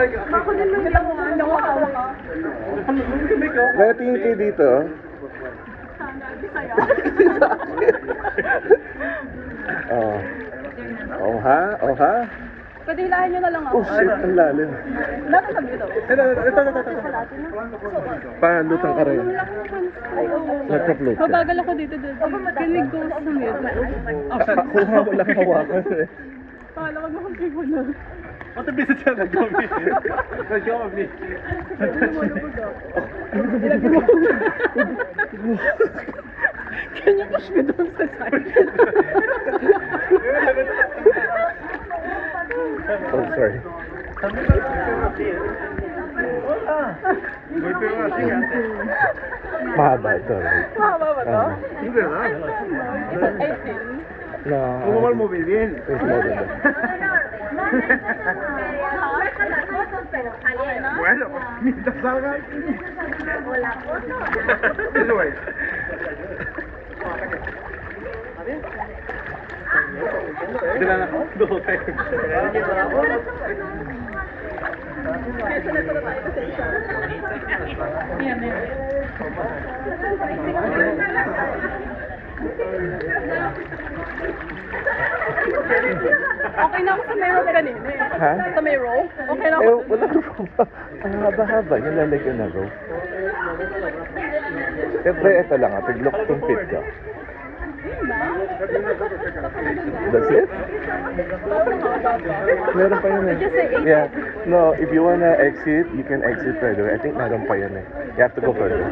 Ako din lang mo nawawa ka. Kaya tingin kayo dito. Sana, Bisaya. Oh. Oh ha? Oh ha? Pwede hilahin nyo na lang ako. Oh shit, ang lalim. Natin sabi ito. Palutang ka rin. Nagka-float ka. Mabagal ako dito. Kinig ko sa mute. Kuha mo lang hawakan eh. Kala ko nakapig mo na. What bisa siya nag-gawin? Nag-gawin. Can you push me down sa side? Oh, sorry. Mahaba ito. Right? Mahaba ba to? Sí, ¿verdad? 18. No. ¿Cómo va el móvil? Bien. It's more than that. Bueno, pues mientras salga. Eso es. De la no, Okay na ako sa may rope kanina eh. Ha? Sa may rope? Okay na Eh, ako. wala rope. Ang haba-haba. Yung lalagyan na rope. Siyempre, ito lang. Tiglok tong fit ka. That's it? Meron pa yun eh. Yeah. No, if you wanna exit, you can exit right away. I think meron pa yun eh. You have to go further.